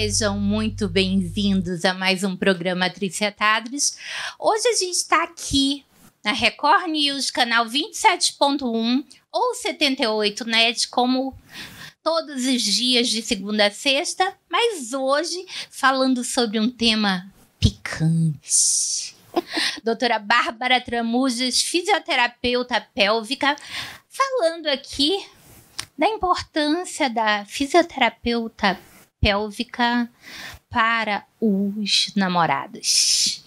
Sejam muito bem-vindos a mais um programa Tricetados. Hoje a gente está aqui na Record News, canal 27.1 ou 78 NET, como todos os dias de segunda a sexta, mas hoje falando sobre um tema picante. Doutora Bárbara Tramujas, fisioterapeuta pélvica, falando aqui da importância da fisioterapeuta pélvica para os namorados.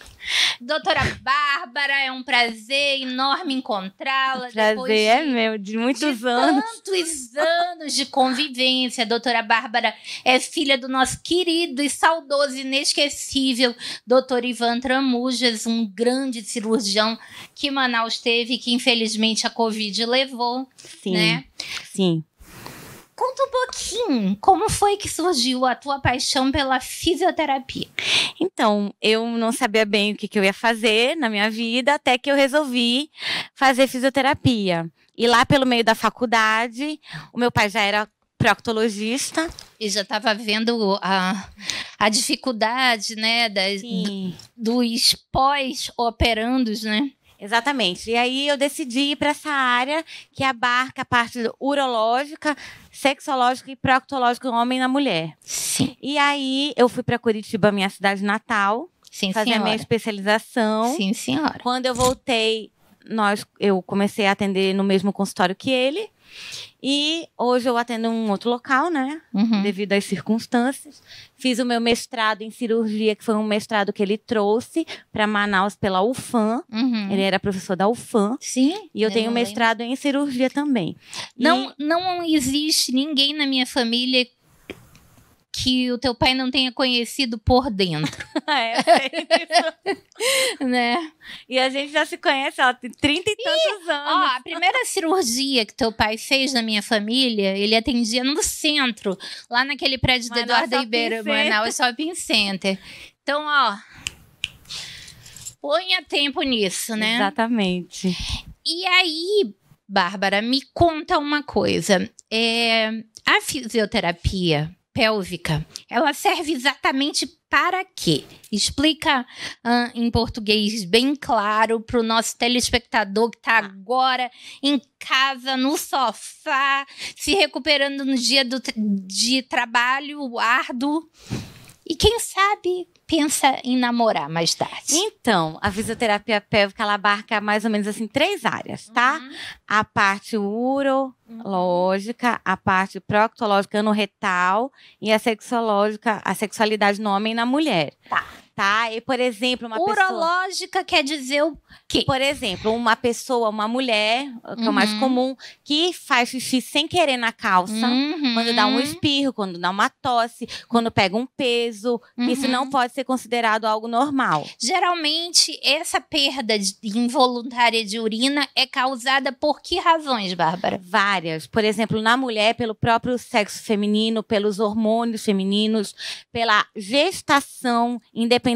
Doutora Bárbara, é um prazer enorme encontrá-la. Prazer é meu, de muitos anos. Tantos anos de convivência. A doutora Bárbara é filha do nosso querido e saudoso, inesquecível doutor Ivan Tramujas, um grande cirurgião que Manaus teve, que infelizmente a Covid levou. Sim, né? Sim. Conta um pouquinho, como foi que surgiu a tua paixão pela fisioterapia? Então, eu não sabia bem o que eu ia fazer na minha vida, até que eu resolvi fazer fisioterapia. E lá pelo meio da faculdade, o meu pai já era proctologista. E já estava vendo a dificuldade, né, dos pós-operandos, né? Exatamente. E aí eu decidi ir para essa área que abarca a parte urológica, sexológica e proctológica, homem na mulher. Sim. E aí eu fui para Curitiba, minha cidade natal, Sim, fazer senhora. a minha especialização. Sim, senhora. Quando eu voltei, eu comecei a atender no mesmo consultório que ele. E hoje eu atendo em um outro local, né? Uhum. Devido às circunstâncias. Fiz o meu mestrado em cirurgia, que foi um mestrado que ele trouxe para Manaus pela UFAM. Uhum. Ele era professor da UFAM. Sim. E eu tenho mestrado em cirurgia também. Não existe ninguém na minha família que o teu pai não tenha conhecido por dentro. Né? E a gente já se conhece, ó, tem 30 e tantos anos. Ó, a primeira cirurgia que teu pai fez na minha família, ele atendia no centro, lá naquele prédio do Eduardo Ribeiro, Manaus Shopping Center. Então, ó, ponha tempo nisso, né? Exatamente. E aí, Bárbara, me conta uma coisa. A fisioterapia pélvica, ela serve exatamente para quê? Explica em português bem claro para o nosso telespectador que está agora em casa, no sofá, se recuperando no dia de trabalho árduo. E quem sabe pensa em namorar mais tarde. Então, a fisioterapia pélvica, ela abarca mais ou menos assim 3 áreas, tá? Uhum. A parte urológica, a parte proctológica no retal e a sexológica, a sexualidade no homem e na mulher. Tá? E, por exemplo, uma urológica quer dizer o quê? Por exemplo, uma mulher, que é o mais comum, que faz xixi sem querer na calça, quando dá um espirro, quando dá uma tosse, quando pega um peso, isso não pode ser considerado algo normal. Geralmente, essa perda involuntária de urina é causada por que razões, Bárbara? Várias. Por exemplo, na mulher, pelo próprio sexo feminino, pelos hormônios femininos, pela gestação, independentemente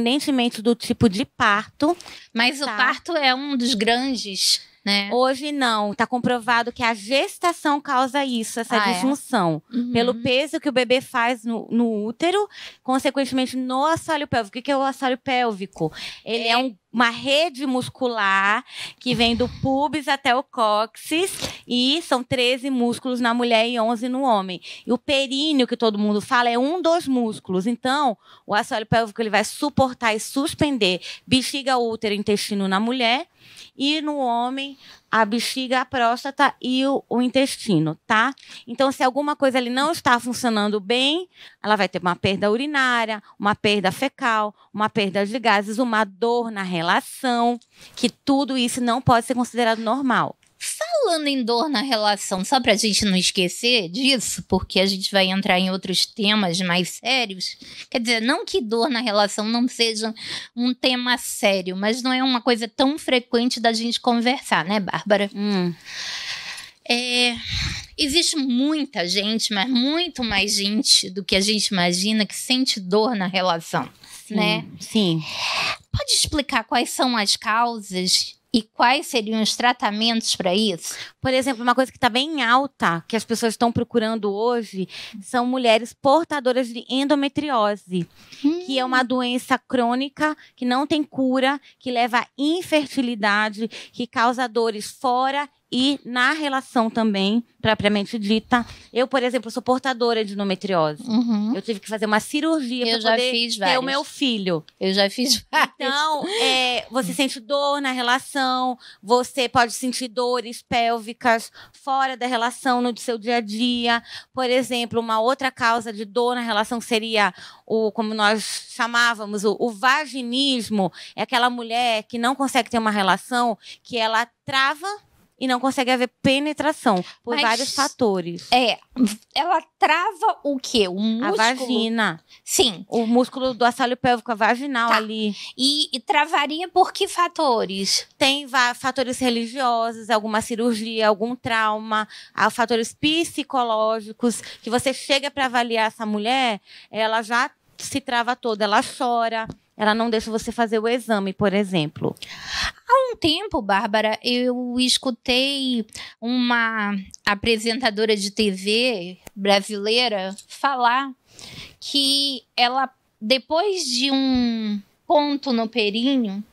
do tipo de parto. Mas o parto é um dos grandes, né? Hoje não. Está comprovado que a gestação causa isso, essa disfunção. Pelo peso que o bebê faz no útero, consequentemente no assoalho pélvico. O que é o assoalho pélvico? Ele é uma rede muscular que vem do púbis até o cóccix, e são 13 músculos na mulher e 11 no homem. E o períneo, que todo mundo fala, é um dos músculos. Então, o assoalho pélvico ele vai suportar e suspender bexiga, útero e intestino na mulher, e no homem, a bexiga, a próstata e o intestino, tá? Então, se alguma coisa ali não está funcionando bem, ela vai ter uma perda urinária, uma perda fecal, uma perda de gases, uma dor na relação, que tudo isso não pode ser considerado normal. Falando em dor na relação, só pra gente não esquecer disso, porque a gente vai entrar em outros temas mais sérios. Quer dizer, não que dor na relação não seja um tema sério, mas não é uma coisa tão frequente da gente conversar, né, Bárbara? Existe muita gente, mas muito mais gente do que a gente imagina que sente dor na relação, né? Sim. Pode explicar quais são as causas E quais seriam os tratamentos para isso? Por exemplo, uma coisa que está bem alta, que as pessoas estão procurando hoje, são mulheres portadoras de endometriose, que é uma doença crônica, que não tem cura, que leva à infertilidade, que causa dores fora e na relação também, propriamente dita. Eu, por exemplo, sou portadora de endometriose. Eu tive que fazer uma cirurgia para poder ter o meu filho. Eu já fiz várias. Então, você sente dor na relação, você pode sentir dores pélvicas fora da relação no seu dia a dia. Por exemplo, uma outra causa de dor na relação seria como nós chamávamos, o vaginismo. É aquela mulher que não consegue ter uma relação, que ela trava e não consegue haver penetração por vários fatores. Ela trava o quê? O músculo? A vagina. Sim. O músculo do assoalho pélvico, a vaginal ali. E travaria por que fatores? Tem fatores religiosos, alguma cirurgia, algum trauma, fatores psicológicos, que você chega para avaliar essa mulher, ela já se trava toda, ela chora. Ela não deixa você fazer o exame, por exemplo. Há um tempo, Bárbara, eu escutei uma apresentadora de TV brasileira falar que ela, depois de um ponto no períneo,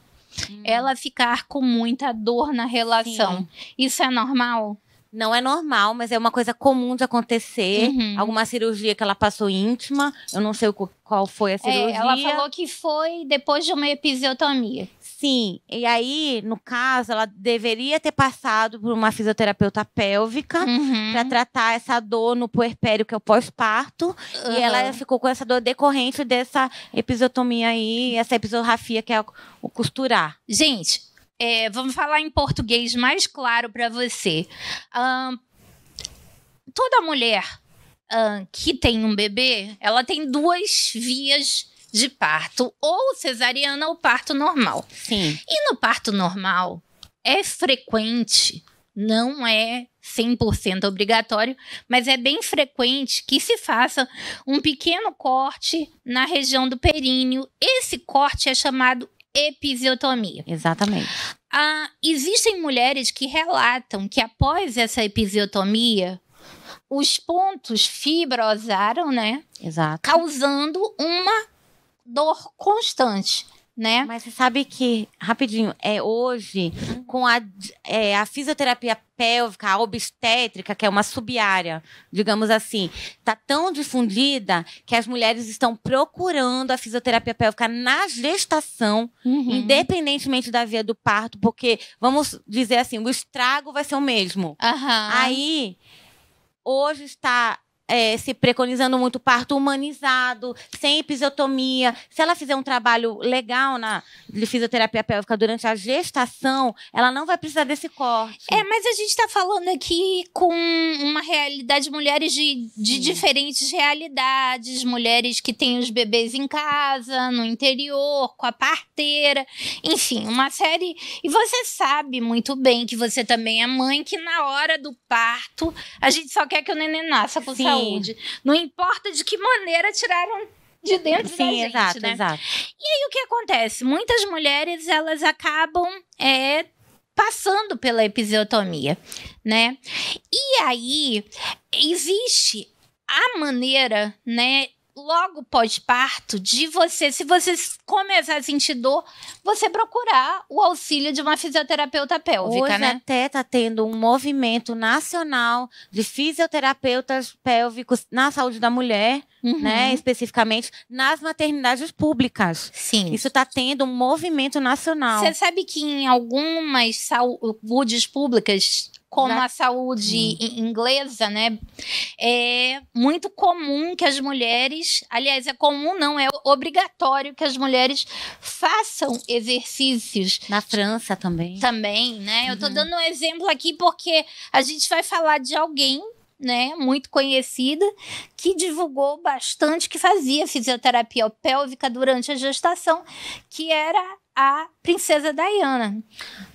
ela ficar com muita dor na relação. Sim. Isso é normal? Não é normal, mas é uma coisa comum de acontecer. Alguma cirurgia que ela passou íntima. Eu não sei qual foi a cirurgia. Ela falou que foi depois de uma episiotomia. Sim. E aí, no caso, ela deveria ter passado por uma fisioterapeuta pélvica para tratar essa dor no puerpério, que é o pós-parto. E ela ficou com essa dor decorrente dessa episiotomia aí, essa episorrafia, que é o costurar. Gente, vamos falar em português mais claro para você. Toda mulher que tem um bebê, ela tem 2 vias de parto, ou cesariana ou parto normal. Sim. E no parto normal, é frequente, não é 100% obrigatório, mas é bem frequente que se faça um pequeno corte na região do períneo. Esse corte é chamado episiotomia. Exatamente. Existem mulheres que relatam que após essa episiotomia, os pontos fibrosaram, né? Exato. Causando uma dor constante, né? Mas você sabe que, rapidinho, hoje, com a fisioterapia pélvica, a obstétrica, que é uma sub-área, digamos assim, está tão difundida que as mulheres estão procurando a fisioterapia pélvica na gestação, independentemente da via do parto, porque, vamos dizer assim, o estrago vai ser o mesmo. Aí, hoje está se preconizando muito parto humanizado, sem episiotomia. Se ela fizer um trabalho legal de fisioterapia pélvica durante a gestação, ela não vai precisar desse corte. Mas a gente está falando aqui com uma realidade de mulheres de diferentes realidades, mulheres que têm os bebês em casa, no interior, com a parteira, enfim, uma série. E você sabe muito bem que você também é mãe, que na hora do parto, a gente só quer que o neném nasça com saúde. Não importa de que maneira tiraram de dentro da gente, exato, né? Exato. E aí o que acontece? Muitas mulheres, elas acabam passando pela episiotomia, né? E aí existe a maneira, né, logo pós-parto, de você, se você começar a sentir dor, você procurar o auxílio de uma fisioterapeuta pélvica, hoje, né? Até está tendo um movimento nacional de fisioterapeutas pélvicos na saúde da mulher, né? Especificamente nas maternidades públicas. Sim. Isso está tendo um movimento nacional. Você sabe que em algumas saúdes públicas, como a saúde inglesa, né? É muito comum que as mulheres, aliás, é comum não, é obrigatório que as mulheres façam exercícios. Na França também. Também, né? Eu tô dando um exemplo aqui porque a gente vai falar de alguém, né, muito conhecida, que divulgou bastante, que fazia fisioterapia pélvica durante a gestação, que era a princesa Diana.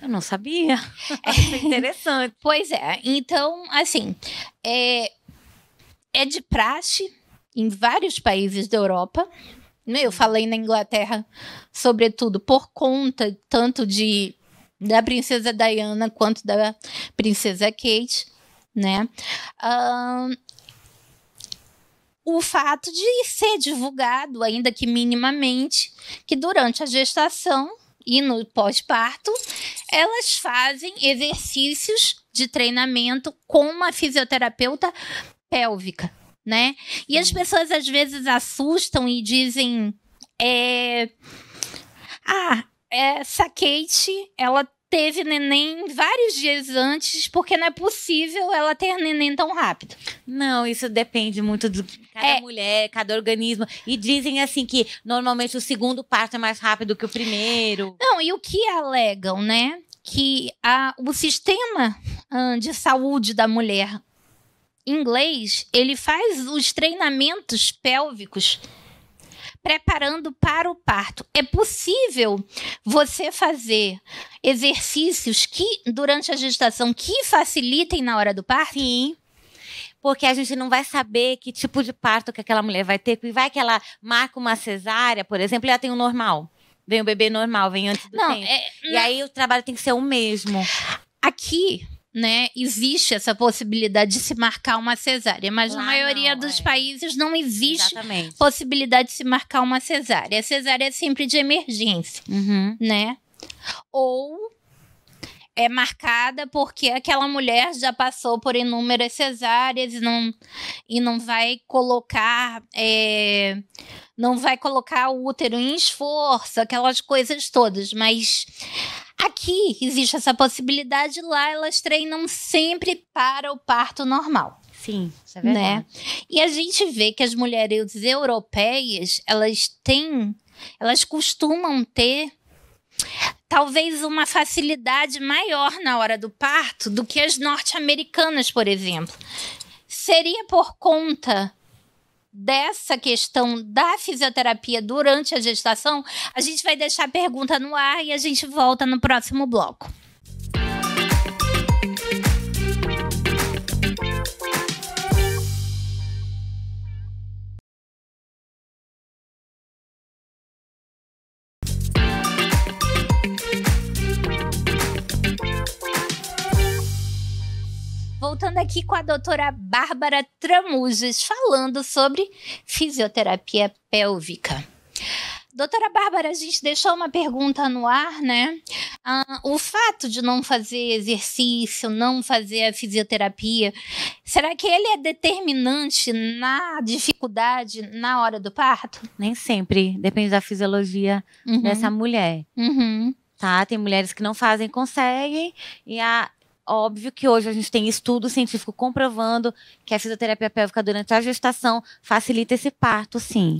Eu não sabia. Interessante. Pois é. Então, assim, é de praxe em vários países da Europa. Eu falei na Inglaterra, sobretudo, por conta tanto de da princesa Diana quanto da princesa Kate, né? O fato de ser divulgado, ainda que minimamente, que durante a gestação e no pós-parto, elas fazem exercícios de treinamento com uma fisioterapeuta pélvica, né? E as pessoas às vezes assustam e dizem: essa Kate, ela teve neném vários dias antes, porque não é possível ela ter neném tão rápido. Não, isso depende muito de cada mulher, cada organismo. E dizem assim que normalmente o segundo parto é mais rápido que o primeiro. Não, e o que alegam, né? Que o sistema de saúde da mulher inglês, ele faz os treinamentos pélvicos preparando para o parto. É possível você fazer exercícios que, durante a gestação, que facilitem na hora do parto? Sim. Porque a gente não vai saber que tipo de parto que aquela mulher vai ter. E vai que ela marca uma cesárea, por exemplo, e ela tem um normal. Vem o bebê normal, vem antes do tempo. E aí o trabalho tem que ser o mesmo. Aqui, né, existe essa possibilidade de se marcar uma cesárea, mas na maioria dos países não existe possibilidade de se marcar uma cesárea. A cesárea é sempre de emergência, né? Ou é marcada porque aquela mulher já passou por inúmeras cesáreas e não vai colocar o útero em esforço, aquelas coisas todas, mas aqui existe essa possibilidade, lá elas treinam sempre para o parto normal. Sim, isso é verdade. Né? E a gente vê que as mulheres europeias, elas costumam ter talvez uma facilidade maior na hora do parto do que as norte-americanas, por exemplo. Seria por conta dessa questão da fisioterapia durante a gestação? A gente vai deixar a pergunta no ar e a gente volta no próximo bloco. Voltando aqui com a doutora Bárbara Tramujas, falando sobre fisioterapia pélvica. Doutora Bárbara, a gente deixou uma pergunta no ar, né? O fato de não fazer exercício, não fazer a fisioterapia, será que ele é determinante na dificuldade na hora do parto? Nem sempre, depende da fisiologia dessa mulher. Tá? Tem mulheres que não fazem, conseguem, e óbvio que hoje a gente tem estudo científico comprovando que a fisioterapia pélvica durante a gestação facilita esse parto, sim.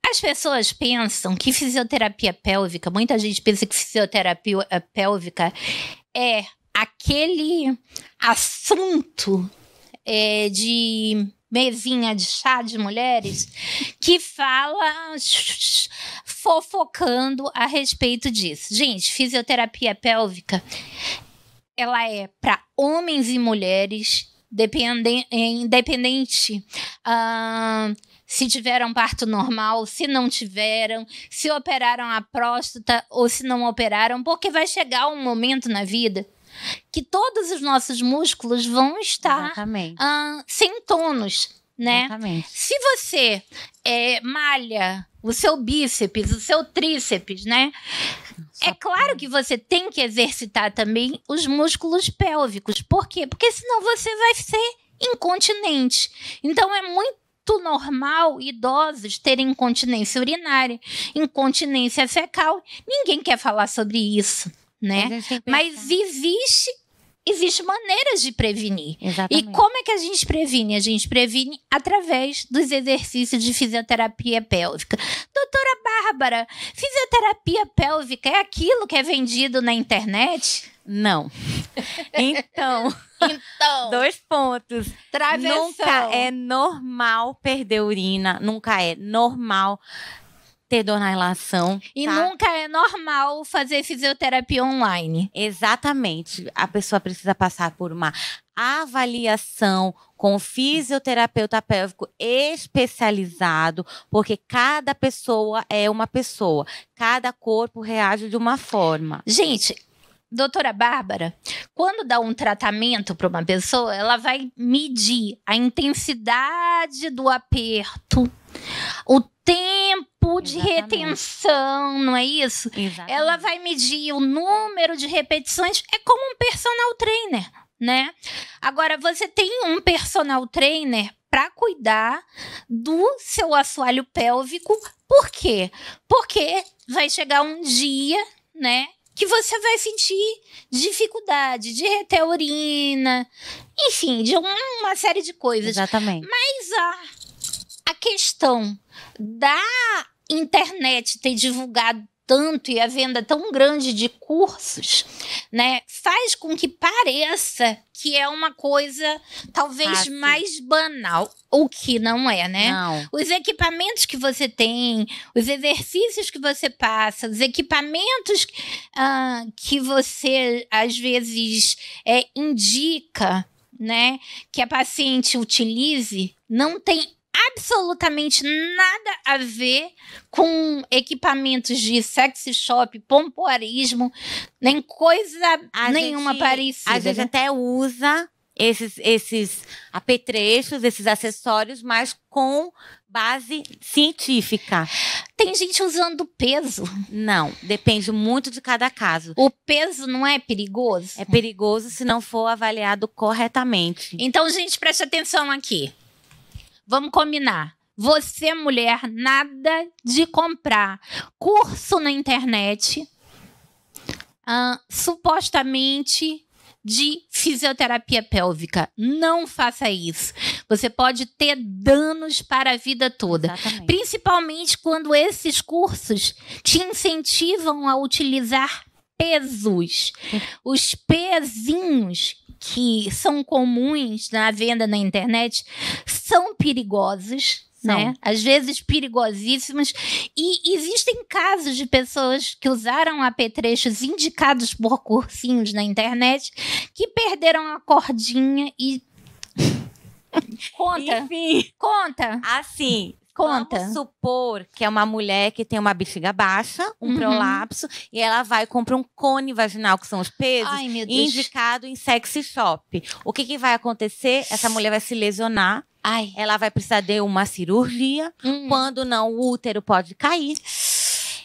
As pessoas pensam que fisioterapia pélvica, muita gente pensa que fisioterapia pélvica é aquele assunto de mesinha de chá de mulheres que fala fofocando a respeito disso. Gente, fisioterapia pélvica, ela é para homens e mulheres, independente se tiveram parto normal, se não tiveram, se operaram a próstata ou se não operaram, porque vai chegar um momento na vida que todos os nossos músculos vão estar sem tônus, né? Exatamente. Se você malha o seu bíceps, o seu tríceps, né? É claro que você tem que exercitar também os músculos pélvicos. Por quê? Porque senão você vai ser incontinente. Então é muito normal idosos terem incontinência urinária, incontinência fecal. Ninguém quer falar sobre isso, né? Mas existe maneiras de prevenir. Exatamente. E como é que a gente previne? A gente previne através dos exercícios de fisioterapia pélvica. Doutora Bárbara, fisioterapia pélvica é aquilo que é vendido na internet? Não. Então, 2 pontos. Travessão. Nunca é normal perder urina, nunca é normal ter dor na relação. E tá? nunca é normal fazer fisioterapia online. Exatamente. A pessoa precisa passar por uma avaliação com fisioterapeuta pélvico especializado, porque cada pessoa é uma pessoa, cada corpo reage de uma forma. Gente, doutora Bárbara, quando dá um tratamento para uma pessoa, ela vai medir a intensidade do aperto, o tempo de retenção, não é isso? Exatamente. Ela vai medir o número de repetições, é como um personal trainer, né? Agora, você tem um personal trainer para cuidar do seu assoalho pélvico. Por quê? Porque vai chegar um dia, né, que você vai sentir dificuldade de reter urina, enfim, de uma série de coisas. Exatamente. Mas a questão da internet ter divulgado tanto e a venda tão grande de cursos, né, faz com que pareça que é uma coisa talvez mais banal, o que não é, né? Não. Os equipamentos que você tem, os exercícios que você passa, os equipamentos que você às vezes indica, né, que a paciente utilize, não tem absolutamente nada a ver com equipamentos de sexy shop, pompoarismo, nem coisa nenhuma parecida. A gente até usa esses apetrechos, esses acessórios, mas com base científica. Tem gente usando peso. Não, depende muito de cada caso. O peso não é perigoso? É perigoso se não for avaliado corretamente. Então, gente, preste atenção aqui. Vamos combinar. Você, mulher, nada de comprar curso na internet, supostamente de fisioterapia pélvica. Não faça isso. Você pode ter danos para a vida toda. Exatamente. Principalmente quando esses cursos te incentivam a utilizar pesos. Os pezinhos que são comuns na venda na internet são perigosos, né? Às vezes perigosíssimos. E existem casos de pessoas que usaram apetrechos indicados por cursinhos na internet que perderam a cordinha e... Conta. Enfim. Conta. Assim... Conta. Vamos supor que é uma mulher que tem uma bexiga baixa, um prolapso, e ela vai e compra um cone vaginal, que são os pesos, indicado em sexy shop. O que vai acontecer? Essa mulher vai se lesionar, ela vai precisar de uma cirurgia, quando não, o útero pode cair.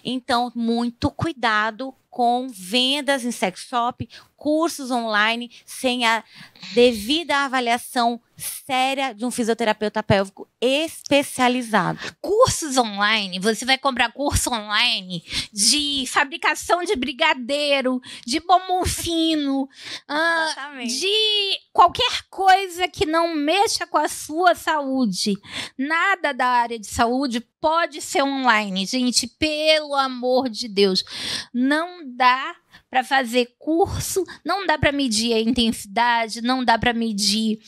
Então, muito cuidado com vendas em sex shop, cursos online, sem a devida avaliação séria de um fisioterapeuta pélvico especializado. Cursos online, você vai comprar curso online de fabricação de brigadeiro, de bombom fino, de qualquer coisa que não mexa com a sua saúde. Nada da área de saúde pode ser online, gente, pelo amor de Deus. Não dá para fazer curso, não dá para medir a intensidade, não dá para medir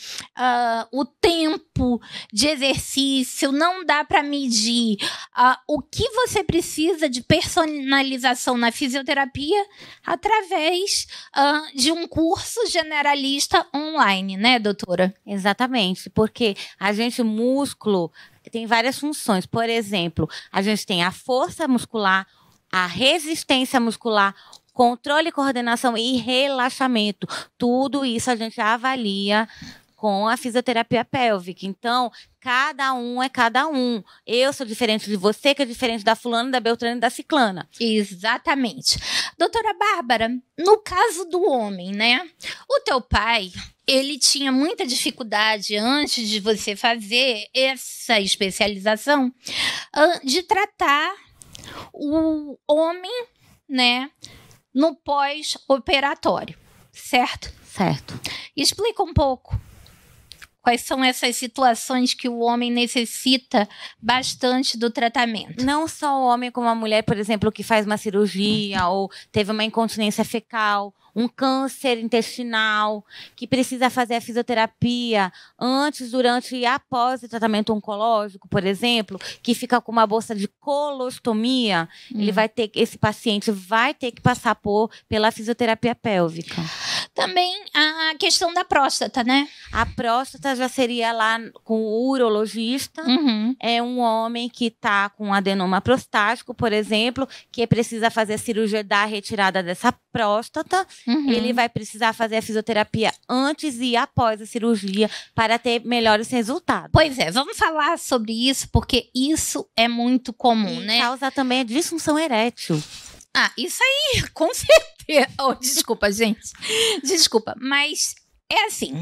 o tempo de exercício, não dá para medir o que você precisa de personalização na fisioterapia através de um curso generalista online, né, doutora? Exatamente, porque o músculo tem várias funções. Por exemplo, a gente tem a força muscular, a resistência muscular, controle, coordenação e relaxamento. Tudo isso a gente avalia com a fisioterapia pélvica. Então, cada um é cada um. Eu sou diferente de você, que é diferente da fulana, da beltrana e da ciclana. Exatamente. Doutora Bárbara, no caso do homem, né? O teu pai, ele tinha muita dificuldade, antes de você fazer essa especialização, de tratar o homem, né, no pós-operatório, certo? Certo. Explica um pouco Quais são essas situações que o homem necessita bastante do tratamento? Não só o homem, como a mulher, por exemplo, que faz uma cirurgia ou teve uma incontinência fecal, um câncer intestinal, que precisa fazer a fisioterapia antes, durante e após o tratamento oncológico, por exemplo, que fica com uma bolsa de colostomia, esse paciente vai ter que passar pela fisioterapia pélvica. Também a questão da próstata, né? A próstata já seria lá com o urologista. É um homem que está com adenoma prostático, por exemplo, que precisa fazer a cirurgia da retirada dessa próstata. Ele vai precisar fazer a fisioterapia antes e após a cirurgia para ter melhores resultados. Pois é, vamos falar sobre isso, porque isso é muito comum, né? Causa também a disfunção erétil. Isso aí, com certeza. Desculpa, gente. Desculpa, mas é assim.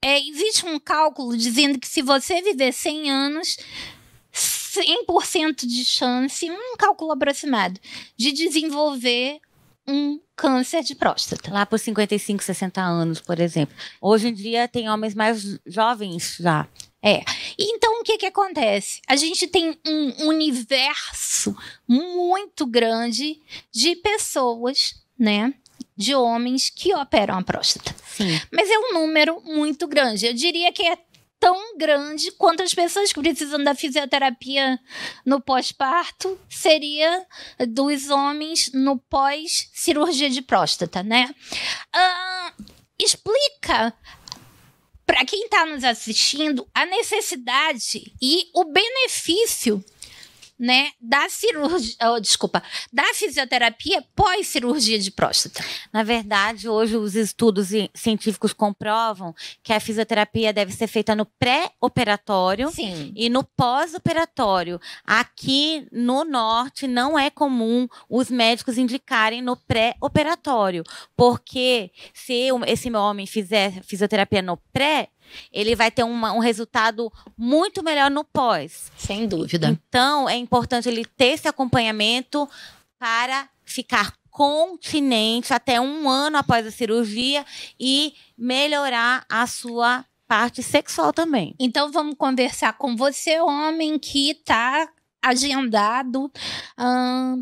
Existe um cálculo dizendo que se você viver 100 anos, 100% de chance, um cálculo aproximado, de desenvolver um câncer de próstata. Lá por 55, 60 anos, por exemplo. Hoje em dia tem homens mais jovens já. Então, o que acontece? A gente tem um universo muito grande de pessoas, né? De homens que operam a próstata. Sim. Mas é um número muito grande. Eu diria que é tão grande quanto as pessoas que precisam da fisioterapia no pós-parto seria dos homens no pós-cirurgia de próstata, né? Explica para quem está nos assistindo a necessidade e o benefício, né, da fisioterapia pós-cirurgia de próstata. Na verdade, hoje os estudos científicos comprovam que a fisioterapia deve ser feita no pré-operatório e no pós-operatório. Aqui no norte não é comum os médicos indicarem no pré-operatório, porque se esse homem fizer fisioterapia no pré, ele vai ter um resultado muito melhor no pós. Sem dúvida. Então, é importante ele ter esse acompanhamento para ficar continente até 1 ano após a cirurgia e melhorar a sua parte sexual também. Então, vamos conversar com você, homem que está agendado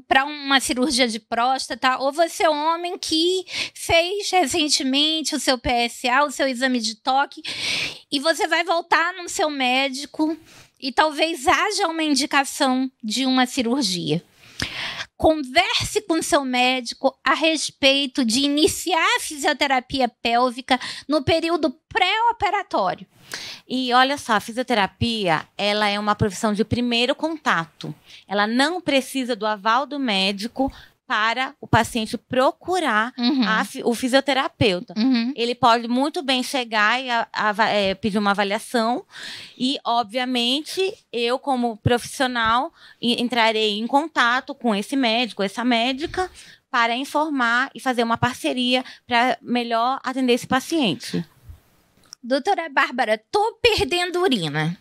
para uma cirurgia de próstata, ou você é um homem que fez recentemente o seu PSA, o seu exame de toque, e você vai voltar no seu médico e talvez haja uma indicação de uma cirurgia. Converse com seu médico a respeito de iniciar a fisioterapia pélvica no período pré-operatório. E olha só, a fisioterapia, ela é uma profissão de primeiro contato. Ela não precisa do aval do médico para o paciente procurar o fisioterapeuta. Ele pode muito bem chegar e pedir uma avaliação e, obviamente, eu, como profissional, entrarei em contato com esse médico, essa médica, para informar e fazer uma parceria para melhor atender esse paciente. Doutora Bárbara, tô perdendo urina.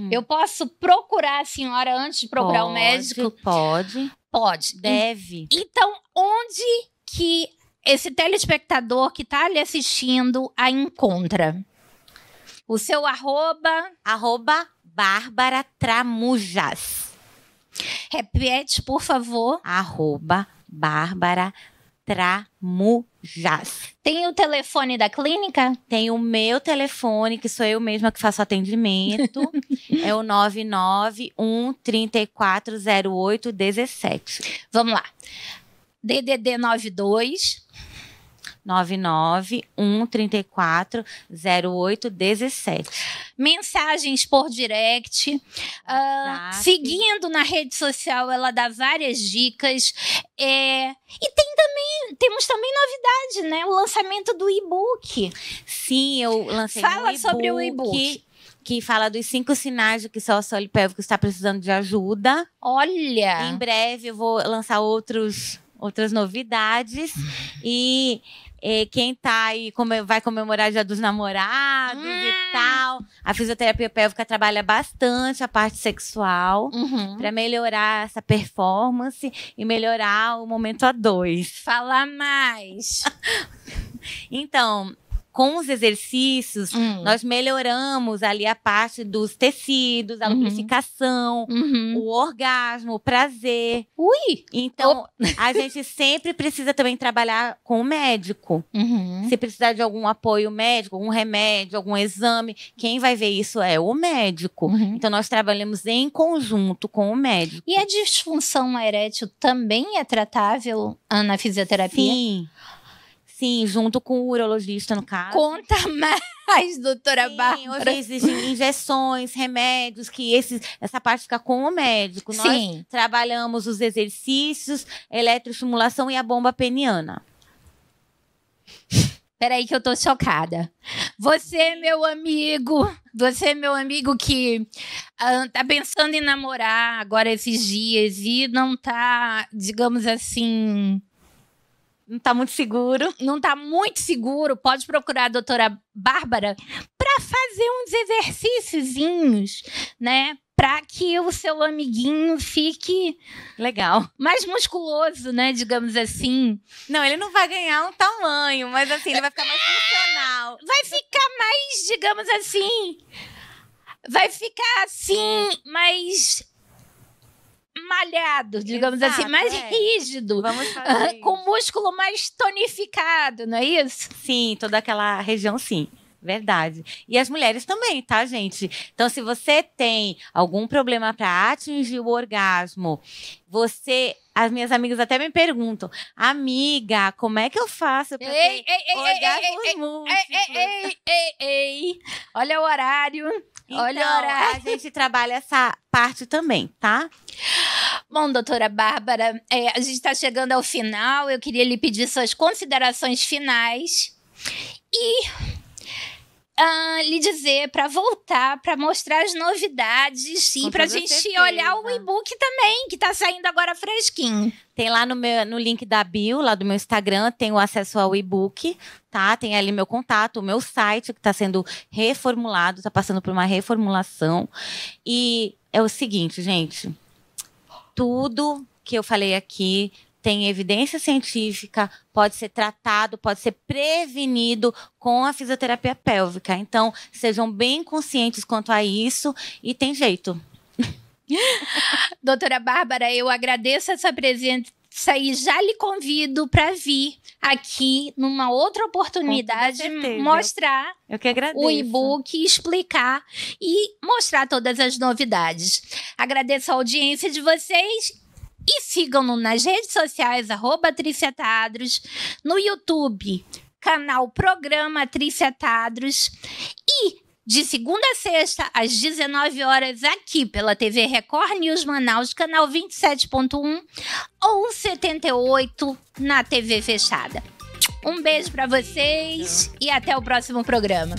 Eu posso procurar a senhora antes de procurar o médico? Pode. Pode. Deve. Então, onde que esse telespectador que está lhe assistindo a encontra? O seu arroba? Bárbara Tramujas. Repete, por favor. Bárbara Tramujas. Tem o telefone da clínica? Tem o meu telefone, que sou eu mesma que faço atendimento. É o 991-3408-17. Vamos lá. DDD 92 991-3408-17. Mensagens por direct. Seguindo na rede social, ela dá várias dicas. E temos também novidade, né? O lançamento do e-book. Sim, eu lancei um e-book. Fala sobre o e-book. Que fala dos 5 sinais de que seu assoalho pélvico está precisando de ajuda. Olha! Em breve eu vou lançar outras novidades. E quem tá aí vai comemorar o Dia dos Namorados e tal. A fisioterapia pélvica trabalha bastante a parte sexual para melhorar essa performance e melhorar o momento a 2. Fala mais! Então, com os exercícios, nós melhoramos ali a parte dos tecidos, a lubrificação, o orgasmo, o prazer. Ui! Então, a gente sempre precisa também trabalhar com o médico. Se precisar de algum apoio médico, algum remédio, algum exame, quem vai ver isso é o médico. Então, nós trabalhamos em conjunto com o médico. E a disfunção erétil também é tratável na fisioterapia? Sim, junto com o urologista, no caso. Conta mais, doutora Bárbara. Hoje existem injeções, remédios, que essa parte fica com o médico. Nós trabalhamos os exercícios, eletroestimulação e a bomba peniana. Peraí que eu tô chocada. Você, meu amigo que tá pensando em namorar agora esses dias e não tá, digamos assim... Não tá muito seguro. Não tá muito seguro. Pode procurar a doutora Bárbara para fazer uns exercíciozinhos, né? Para que o seu amiguinho fique... Legal. Mais musculoso, né? Digamos assim. Não, ele não vai ganhar um tamanho, mas assim, ele vai ficar mais funcional. Vai ficar mais, digamos assim... Vai ficar assim, mais... malhado, digamos assim, mais rígido. Vamos fazer com músculo mais tonificado, não é isso? Sim, toda aquela região, sim. Verdade. E as mulheres também, tá, gente? Então, se você tem algum problema para atingir o orgasmo, as minhas amigas até me perguntam, amiga, como é que eu faço para ter orgasmos múltiplos? Olha o horário. Então, olha o horário. A gente trabalha essa parte também, tá? Bom, doutora Bárbara, a gente está chegando ao final. Eu queria lhe pedir suas considerações finais e lhe dizer para voltar, para mostrar as novidades e para a gente olhar o e-book também, que está saindo agora fresquinho. Tem lá no link da bio, lá do meu Instagram, tem o acesso ao e-book, tá? Tem ali meu contato, o meu site que está sendo reformulado, está passando por uma reformulação. E é o seguinte, gente, tudo que eu falei aqui tem evidência científica, pode ser tratado, pode ser prevenido com a fisioterapia pélvica. Então, sejam bem conscientes quanto a isso e tem jeito. Doutora Bárbara, eu agradeço essa presença e já lhe convido para vir aqui numa outra oportunidade mostrar eu que agradeço. O e-book, explicar e mostrar todas as novidades. Agradeço a audiência de vocês. E sigam-no nas redes sociais, @Triciatadros, no YouTube, canal Programa Triciatadros e de segunda a sexta, às 19 horas, aqui pela TV Record News Manaus, canal 27.1 ou 78 na TV fechada. Um beijo para vocês e até o próximo programa.